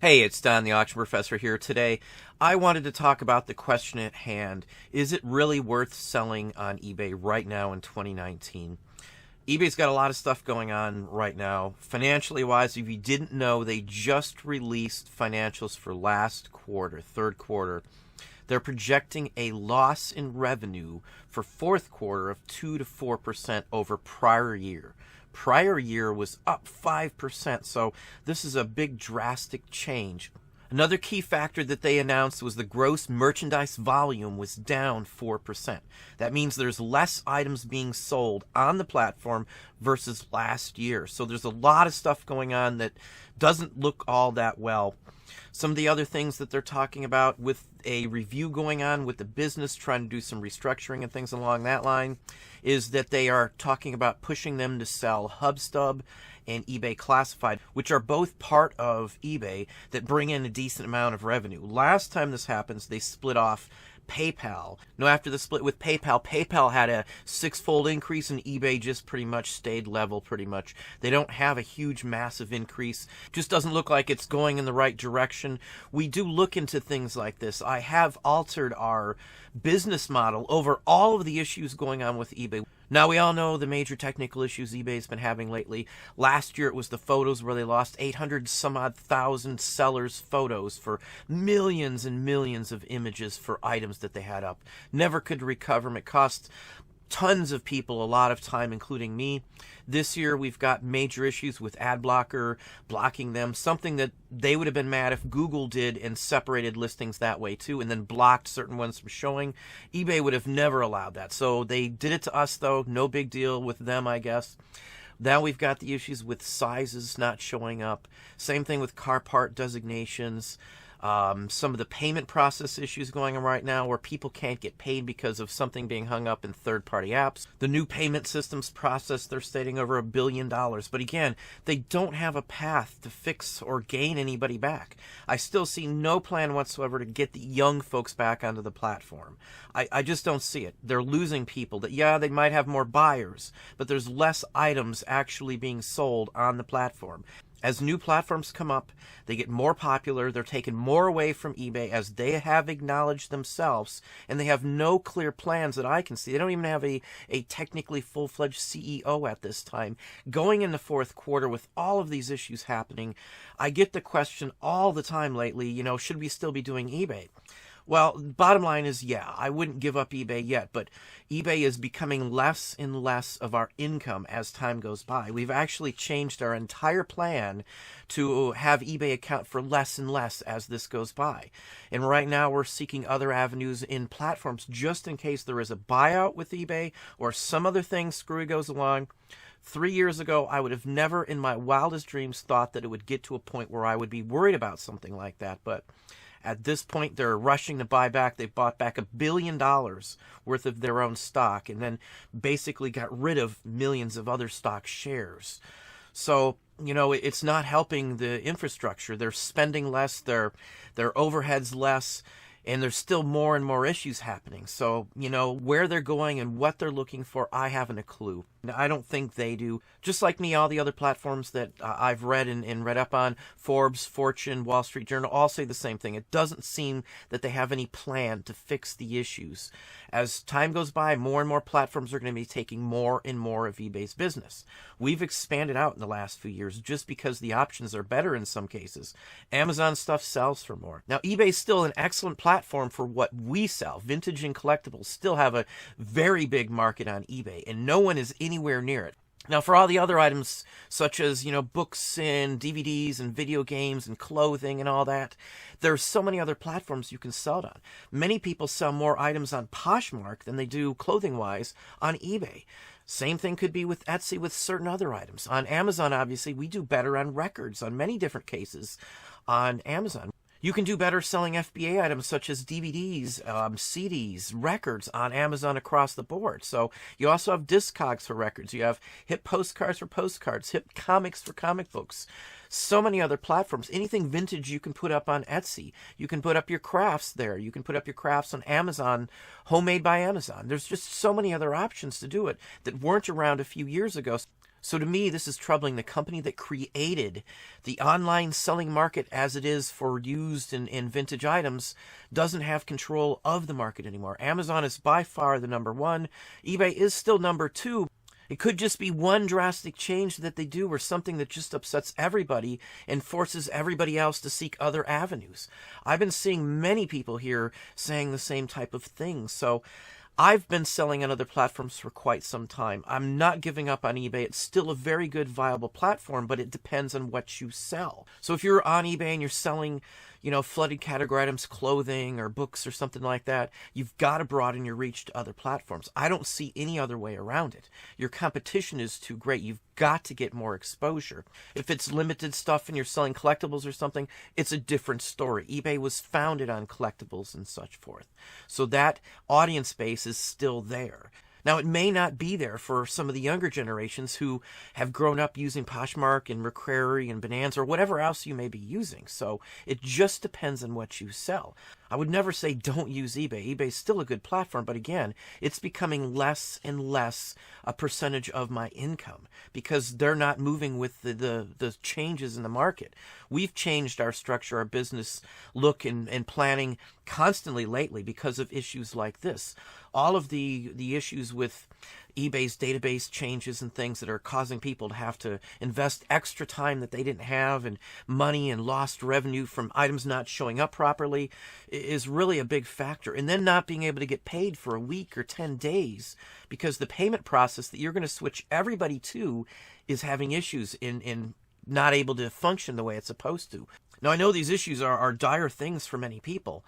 Hey, it's Don the Auction Professor here. Today, I wanted to talk about the question at hand. Is it really worth selling on eBay right now in 2019? eBay's got a lot of stuff going on right now. Financially wise, if you didn't know, they just released financials for last quarter, third quarter. They're projecting a loss in revenue for fourth quarter of 2 to 4% over prior year. Prior year was up 5%, so this is a big drastic change. Another key factor that they announced was the gross merchandise volume was down 4%. That means there's less items being sold on the platform versus last year. So there's a lot of stuff going on that doesn't look all that well. Some of the other things that they're talking about with a review going on with the business, trying to do some restructuring and things along that line, is that they are talking about pushing them to sell Hubstub and eBay Classified, which are both part of eBay that bring in a decent amount of revenue. Last time this happens, they split off PayPal. Now, after the split with PayPal, PayPal had a six-fold increase and eBay just pretty much stayed level pretty much. They don't have a huge, massive increase. Just doesn't look like it's going in the right direction. We do look into things like this. I have altered our business model over all of the issues going on with eBay. Now, we all know the major technical issues eBay's been having lately. Last year, it was the photos where they lost 800 some odd thousand sellers' photos for millions and millions of images for items that they had up. Never could recover them. It cost tons of people a lot of time, including me. This year, we've got major issues with ad blocker, blocking them, something that they would have been mad if Google did and separated listings that way too, and then blocked certain ones from showing. eBay would have never allowed that. So they did it to us, though. No big deal with them, I guess. Now we've got the issues with sizes not showing up. Same thing with car part designations. Some of the payment process issues going on right now where people can't get paid because of something being hung up in third-party apps. The new payment systems process, they're stating over $1 billion. But again, they don't have a path to fix or gain anybody back. I still see no plan whatsoever to get the young folks back onto the platform. I just don't see it. They're losing people. That yeah, they might have more buyers, but there's less items actually being sold on the platform. As new platforms come up, they get more popular, they're taken more away from eBay as they have acknowledged themselves, and they have no clear plans that I can see. They don't even have a technically full-fledged CEO at this time. Going into fourth quarter with all of these issues happening, I get the question all the time lately, should we still be doing eBay? Well, bottom line is, yeah, I wouldn't give up eBay yet, but eBay is becoming less and less of our income as time goes by. We've actually changed our entire plan to have eBay account for less and less as this goes by. And right now we're seeking other avenues in platforms just in case there is a buyout with eBay or some other thing screwy goes along. 3 years ago, I would have never in my wildest dreams thought that it would get to a point where I would be worried about something like that, but at this point, they're rushing to buy back. They bought back $1 billion worth of their own stock and then basically got rid of millions of other stock shares. So, it's not helping the infrastructure. They're spending less, their overhead's less, and there's still more and more issues happening. So, where they're going and what they're looking for, I haven't a clue. I don't think they do. Just like me, all the other platforms that I've read and read up on, Forbes, Fortune, Wall Street Journal, all say the same thing. It doesn't seem that they have any plan to fix the issues. As time goes by, more and more platforms are going to be taking more and more of eBay's business. We've expanded out in the last few years just because the options are better in some cases. Amazon stuff sells for more. Now, eBay's still an excellent platform for what we sell. Vintage and collectibles still have a very big market on eBay, and no one is anywhere near it. Now, for all the other items, such as, books and DVDs and video games and clothing and all that, there's so many other platforms you can sell it on. Many people sell more items on Poshmark than they do clothing-wise on eBay. Same thing could be with Etsy with certain other items. On Amazon, obviously, we do better on records on many different cases on Amazon. You can do better selling FBA items such as DVDs, CDs, records on Amazon across the board. So you also have Discogs for records. You have hip postcards for postcards, hip comics for comic books. So many other platforms. Anything vintage you can put up on Etsy. You can put up your crafts there. You can put up your crafts on Amazon, homemade by Amazon. There's just so many other options to do it that weren't around a few years ago. So to me, this is troubling. The company that created the online selling market as it is for used and vintage items doesn't have control of the market anymore. Amazon is by far the number one. eBay is still number two. It could just be one drastic change that they do or something that just upsets everybody and forces everybody else to seek other avenues. I've been seeing many people here saying the same type of thing. So I've been selling on other platforms for quite some time. I'm not giving up on eBay. It's still a very good, viable platform, but it depends on what you sell. So if you're on eBay and you're selling, flooded category items, clothing or books or something like that, you've got to broaden your reach to other platforms. I don't see any other way around it. Your competition is too great. You've got to get more exposure. If it's limited stuff and you're selling collectibles or something, it's a different story. eBay was founded on collectibles and such forth. So that audience base is still there. Now, it may not be there for some of the younger generations who have grown up using Poshmark and McCrary and Bonanza or whatever else you may be using. So it just depends on what you sell. I would never say don't use eBay. eBay is still a good platform, but again, it's becoming less and less a percentage of my income because they're not moving with the changes in the market. We've changed our structure, our business look and planning constantly lately because of issues like this. All of the issues with eBay's database changes and things that are causing people to have to invest extra time that they didn't have and money and lost revenue from items not showing up properly is really a big factor. And then not being able to get paid for a week or 10 days because the payment process that you're going to switch everybody to is having issues in not able to function the way it's supposed to. Now, I know these issues are dire things for many people.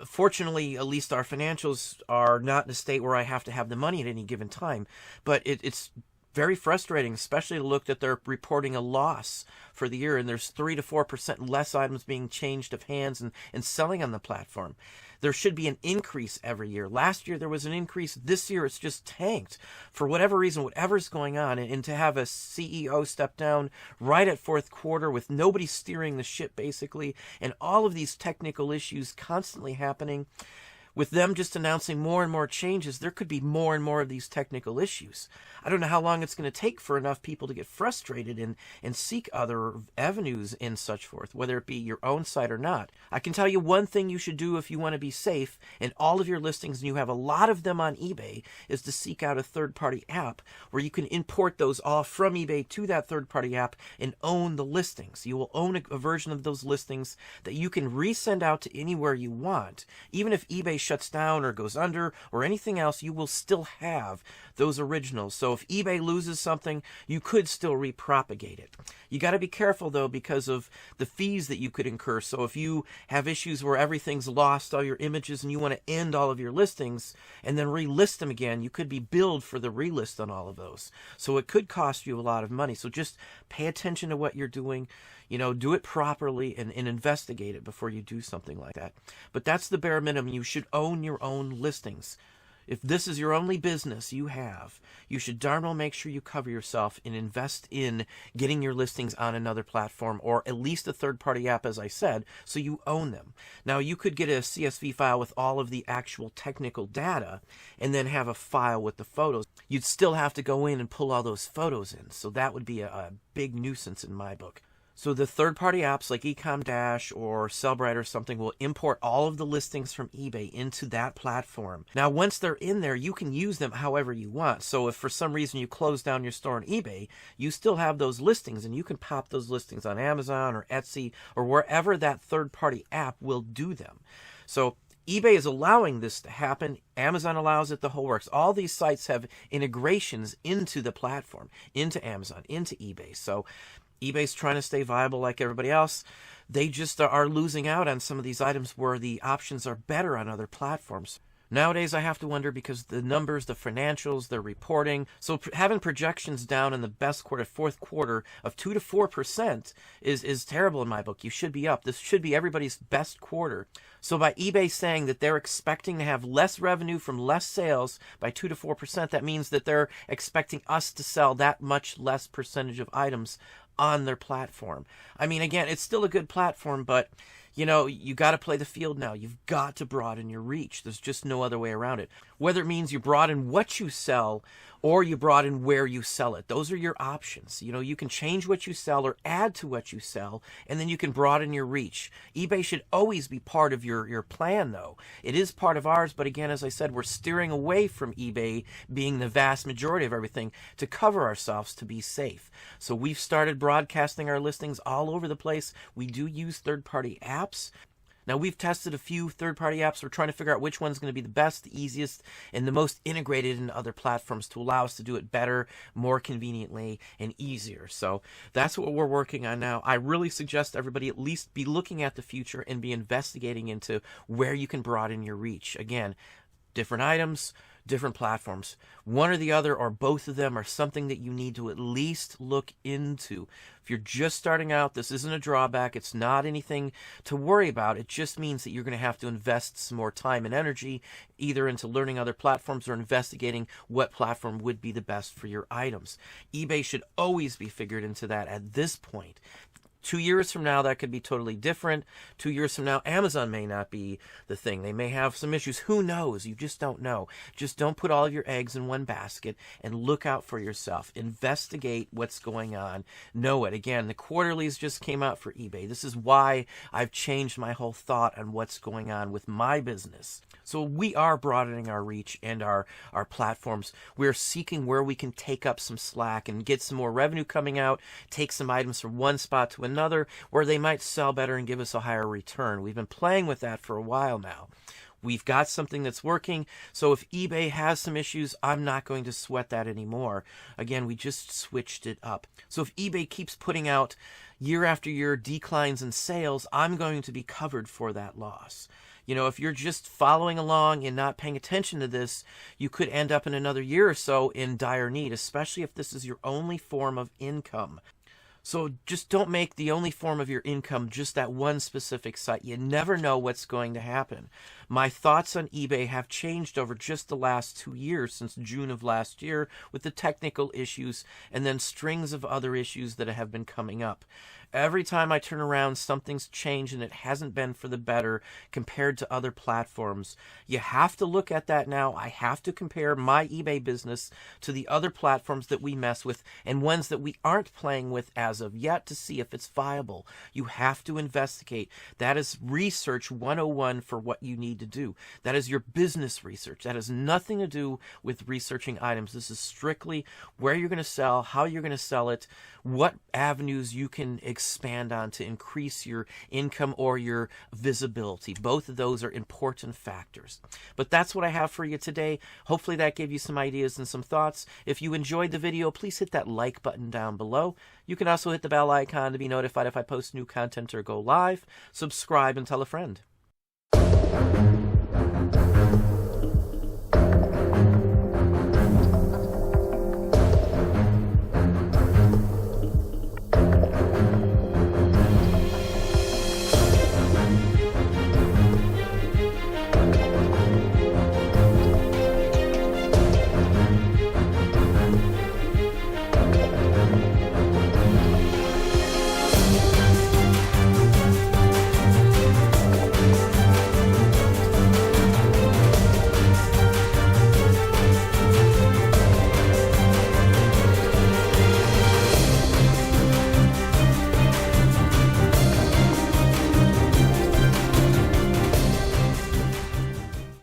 Fortunately, at least our financials are not in a state where I have to have the money at any given time. But it's very frustrating, especially to look that they're reporting a loss for the year and there's 3 to 4% less items being changed of hands and selling on the platform. There should be an increase every year. Last year there was an increase. This year it's just tanked for whatever reason, whatever's going on. And to have a CEO step down right at fourth quarter with nobody steering the ship basically, and all of these technical issues constantly happening, with them just announcing more and more changes, there could be more and more of these technical issues. I don't know how long it's going to take for enough people to get frustrated and seek other avenues and such forth, whether it be your own site or not. I can tell you one thing you should do if you want to be safe in all of your listings, and you have a lot of them on eBay, is to seek out a third-party app where you can import those all from eBay to that third-party app and own the listings. You will own a version of those listings that you can resend out to anywhere you want. Even if eBay shuts down or goes under or anything else, you will still have those originals. So if eBay loses something, you could still repropagate it. You got to be careful though because of the fees that you could incur. So if you have issues where everything's lost, all your images, and you want to end all of your listings and then relist them again, you could be billed for the relist on all of those. So it could cost you a lot of money. So just pay attention to what you're doing. Do it properly and investigate it before you do something like that. But that's the bare minimum. You should own your own listings. If this is your only business you have, you should darn well make sure you cover yourself and invest in getting your listings on another platform or at least a third-party app, as I said, so you own them. Now, you could get a CSV file with all of the actual technical data and then have a file with the photos. You'd still have to go in and pull all those photos in, so that would be a big nuisance in my book. So the third-party apps like Ecom Dash or Sellbrite or something will import all of the listings from eBay into that platform. Now, once they're in there, you can use them however you want. So if for some reason you close down your store on eBay, you still have those listings, and you can pop those listings on Amazon or Etsy or wherever that third-party app will do them. So eBay is allowing this to happen. Amazon allows it, the whole works. All these sites have integrations into the platform, into Amazon, into eBay. So eBay's trying to stay viable like everybody else. They just are losing out on some of these items where the options are better on other platforms. Nowadays, I have to wonder because the numbers, the financials, the reporting. So having projections down in the best quarter, fourth quarter of 2 to 4% is terrible in my book. You should be up. This should be everybody's best quarter. So by eBay saying that they're expecting to have less revenue from less sales by 2 to 4%, that means that they're expecting us to sell that much less percentage of items on their platform. I mean, again, it's still a good platform, but you got to play the field now. You've got to broaden your reach. There's just no other way around it. Whether it means you broaden what you sell or you broaden where you sell it. Those are your options. You know, you can change what you sell or add to what you sell, and then you can broaden your reach. eBay should always be part of your plan, though. It is part of ours, but again, as I said, we're steering away from eBay being the vast majority of everything to cover ourselves to be safe. So we've started broadcasting our listings all over the place. We do use third-party apps. Now, we've tested a few third-party apps. We're trying to figure out which one's going to be the best, the easiest, and the most integrated into other platforms to allow us to do it better, more conveniently, and easier. So that's what we're working on now. I really suggest everybody at least be looking at the future and be investigating into where you can broaden your reach. Again, different items, different platforms. One or the other or both of them are something that you need to at least look into. If you're just starting out, this isn't a drawback. It's not anything to worry about. It just means that you're going to have to invest some more time and energy either into learning other platforms or investigating what platform would be the best for your items. eBay should always be figured into that at this point. 2 years from now, that could be totally different. 2 years from now, Amazon may not be the thing. They may have some issues. Who knows? You just don't know. Just don't put all of your eggs in one basket and look out for yourself. Investigate what's going on. Know it. Again, the quarterlies just came out for eBay. This is why I've changed my whole thought on what's going on with my business. So we are broadening our reach and our platforms. We're seeking where we can take up some slack and get some more revenue coming out, take some items from one spot to another where they might sell better and give us a higher return. We've been playing with that for a while now. We've got something that's working, so if eBay has some issues, I'm not going to sweat that anymore. Again, we just switched it up. So if eBay keeps putting out year after year declines in sales, I'm going to be covered for that loss. You know, if you're just following along and not paying attention to this, you could end up in another year or so in dire need, especially if this is your only form of income. So just don't make the only form of your income just that one specific site. You never know what's going to happen. My thoughts on eBay have changed over just the last 2 years since June of last year with the technical issues and then strings of other issues that have been coming up. Every time I turn around, something's changed and it hasn't been for the better compared to other platforms. You have to look at that now. I have to compare my eBay business to the other platforms that we mess with and ones that we aren't playing with as of yet to see if it's viable. You have to investigate. That is research 101 for what you need to do. That is your business research. That has nothing to do with researching items. This is strictly where you're going to sell, how you're going to sell it, what avenues you can expand on to increase your income or your visibility. Both of those are important factors. But that's what I have for you today. Hopefully that gave you some ideas and some thoughts. If you enjoyed the video, please hit that like button down below. You can also hit the bell icon to be notified if I post new content or go live. Subscribe and tell a friend.